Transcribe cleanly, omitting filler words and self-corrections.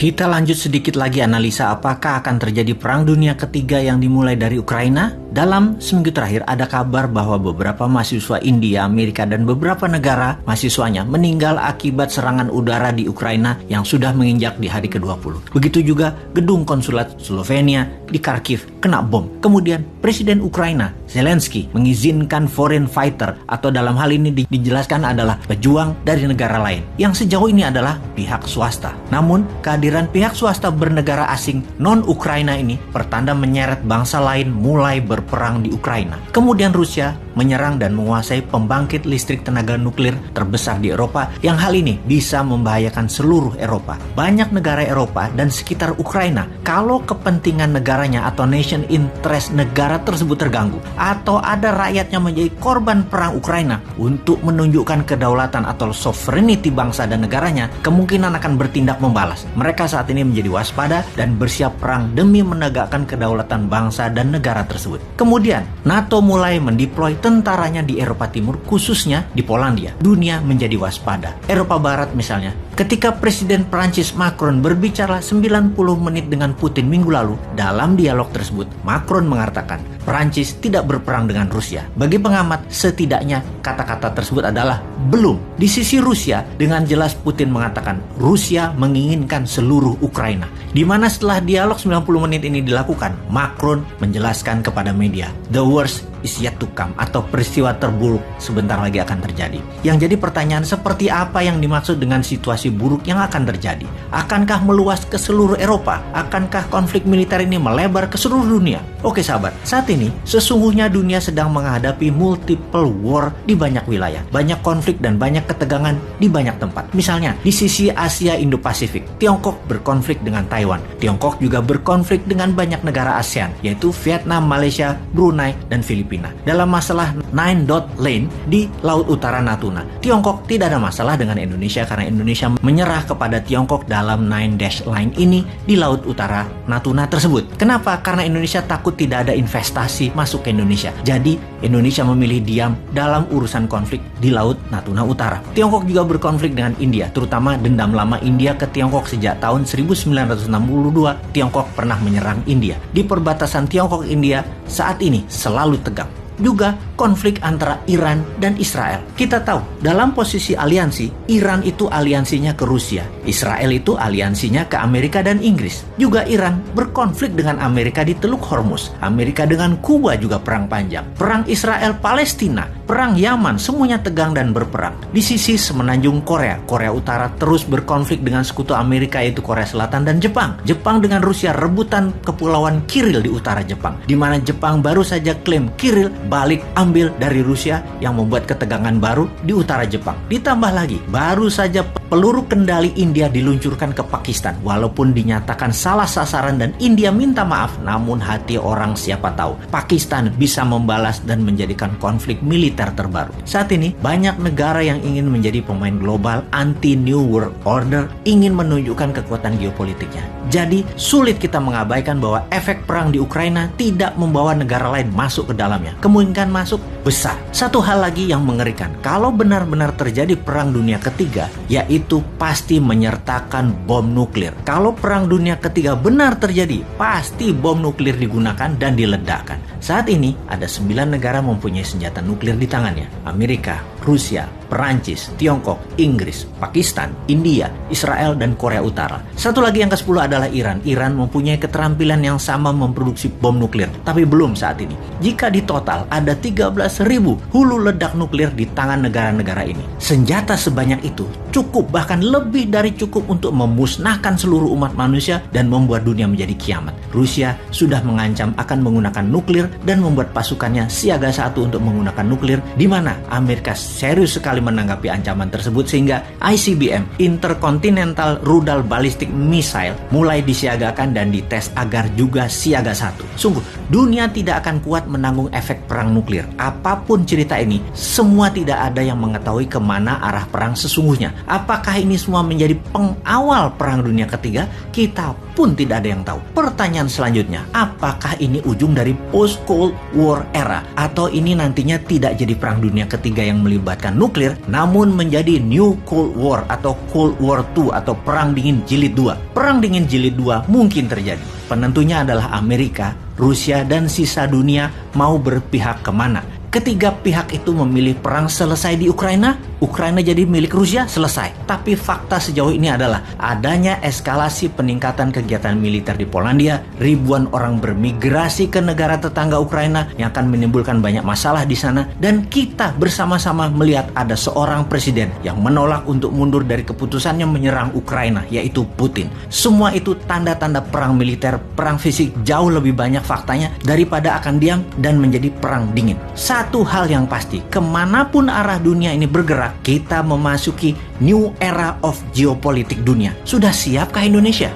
Kita lanjut sedikit lagi analisa apakah akan terjadi perang dunia ketiga yang dimulai dari Ukraina. Dalam seminggu terakhir ada kabar bahwa beberapa mahasiswa India, Amerika, dan beberapa negara mahasiswanya meninggal akibat serangan udara di Ukraina yang sudah menginjak di hari ke-20. Begitu juga gedung konsulat Slovenia di Kharkiv kena bom. Kemudian Presiden Ukraina Zelensky mengizinkan foreign fighter, atau dalam hal ini dijelaskan adalah pejuang dari negara lain, yang sejauh ini adalah pihak swasta. Namun kehadiran pihak swasta bernegara asing non-Ukraina ini pertanda menyeret bangsa lain mulai berperang di Ukraina. Kemudian Rusia menyerang dan menguasai pembangkit listrik tenaga nuklir terbesar di Eropa, yang hal ini bisa membahayakan seluruh Eropa. Banyak negara Eropa dan sekitar Ukraina, kalau kepentingan negaranya atau nation interest negara tersebut terganggu, atau ada rakyatnya menjadi korban perang Ukraina, untuk menunjukkan kedaulatan atau sovereignty bangsa dan negaranya, kemungkinan akan bertindak membalas. Mereka saat ini menjadi waspada dan bersiap perang demi menegakkan kedaulatan bangsa dan negara tersebut. Kemudian NATO mulai mendeploy tentaranya di Eropa Timur, khususnya di Polandia. Dunia menjadi waspada. Eropa Barat misalnya, ketika Presiden Prancis Macron berbicara 90 menit dengan Putin minggu lalu, dalam dialog tersebut Macron mengatakan Prancis tidak berperang dengan Rusia. Bagi pengamat, setidaknya kata-kata tersebut adalah belum. Di sisi Rusia, dengan jelas Putin mengatakan Rusia menginginkan seluruh Ukraina. Di mana setelah dialog 90 menit ini dilakukan, Macron menjelaskan kepada media, the worst is yet to come, atau peristiwa terburuk sebentar lagi akan terjadi. Yang jadi pertanyaan, seperti apa yang dimaksud dengan situasi buruk yang akan terjadi? Akankah meluas ke seluruh Eropa? Akankah konflik militer ini melebar ke seluruh dunia? Oke sahabat, saat ini sesungguhnya dunia sedang menghadapi multiple war di banyak wilayah. Banyak konflik dan banyak ketegangan di banyak tempat. Misalnya di sisi Asia Indo-Pasifik, Tiongkok berkonflik dengan Taiwan. Tiongkok juga berkonflik dengan banyak negara ASEAN, yaitu Vietnam, Malaysia, Brunei, dan Filipina. Dalam masalah Nine Dot Line di Laut Utara Natuna, Tiongkok tidak ada masalah dengan Indonesia karena Indonesia menyerah kepada Tiongkok dalam Nine Dash Line ini di Laut Utara Natuna tersebut. Kenapa? Karena Indonesia takut tidak ada investasi masuk ke Indonesia. Jadi Indonesia memilih diam dalam urusan konflik di Laut Natuna Utara. Tiongkok juga berkonflik dengan India, terutama dendam lama India ke Tiongkok sejak tahun 1962. Tiongkok pernah menyerang India. Di perbatasan Tiongkok-India saat ini selalu tegang. Juga konflik antara Iran dan Israel. Kita tahu, dalam posisi aliansi, Iran itu aliansinya ke Rusia, Israel itu aliansinya ke Amerika dan Inggris. Juga Iran berkonflik dengan Amerika di Teluk Hormuz. Amerika dengan Kuba juga perang panjang. Perang Israel-Palestina, perang Yaman, semuanya tegang dan berperang. Di sisi semenanjung Korea, Korea Utara terus berkonflik dengan sekutu Amerika yaitu Korea Selatan dan Jepang. Jepang dengan Rusia rebutan kepulauan Kiril di utara Jepang, di mana Jepang baru saja klaim Kiril balik ambil dari Rusia, yang membuat ketegangan baru di utara Jepang. Ditambah lagi, baru saja peluru kendali India diluncurkan ke Pakistan. Walaupun dinyatakan salah sasaran dan India minta maaf, namun hati orang siapa tahu Pakistan bisa membalas dan menjadikan konflik militer terbaru. Saat ini banyak negara yang ingin menjadi pemain global anti New World Order, ingin menunjukkan kekuatan geopolitiknya. Jadi sulit kita mengabaikan bahwa efek perang di Ukraina tidak membawa negara lain masuk ke dalamnya. Kemungkinan masuk besar. Satu hal lagi yang mengerikan, kalau benar-benar terjadi perang dunia ketiga, yaitu pasti menyertakan bom nuklir. Kalau perang dunia ketiga benar terjadi, pasti bom nuklir digunakan dan diledakkan. Saat ini ada 9 negara mempunyai senjata nuklir di tangannya. Amerika, Rusia, Perancis, Tiongkok, Inggris, Pakistan, India, Israel, dan Korea Utara. Satu lagi yang ke-10 adalah Iran. Iran mempunyai keterampilan yang sama memproduksi bom nuklir, tapi belum saat ini. Jika di total ada 13.000 hulu ledak nuklir di tangan negara-negara ini. Senjata sebanyak itu cukup, bahkan lebih dari cukup untuk memusnahkan seluruh umat manusia dan membuat dunia menjadi kiamat. Rusia sudah mengancam akan menggunakan nuklir dan membuat pasukannya siaga 1 untuk menggunakan nuklir, di mana Amerika serius sekali menanggapi ancaman tersebut sehingga ICBM, Intercontinental Rudal Ballistic Missile, mulai disiagakan dan dites agar juga siaga 1. Sungguh, dunia tidak akan kuat menanggung efek perang nuklir. Apapun cerita ini, semua tidak ada yang mengetahui kemana arah perang sesungguhnya. Apakah ini semua menjadi pengawal perang dunia ketiga? Kita pun tidak ada yang tahu. Pertanyaan selanjutnya, apakah ini ujung dari post-Cold War era? Atau ini nantinya tidak jadi perang dunia ketiga yang melibatkan nuklir, namun menjadi New Cold War atau Cold War II atau Perang Dingin Jilid 2? Perang Dingin Jilid 2 mungkin terjadi. Penentunya adalah Amerika, Rusia, dan sisa dunia mau berpihak kemana. Ketiga pihak itu memilih perang selesai di Ukraina, Ukraina jadi milik Rusia, selesai. Tapi fakta sejauh ini adalah adanya eskalasi peningkatan kegiatan militer di Polandia, ribuan orang bermigrasi ke negara tetangga Ukraina yang akan menimbulkan banyak masalah di sana, dan kita bersama-sama melihat ada seorang presiden yang menolak untuk mundur dari keputusannya menyerang Ukraina, yaitu Putin. Semua itu tanda-tanda perang militer, perang fisik jauh lebih banyak faktanya daripada akan diam dan menjadi perang dingin. Satu hal yang pasti, kemanapun arah dunia ini bergerak, kita memasuki new era of geopolitik dunia. Sudah siapkah Indonesia?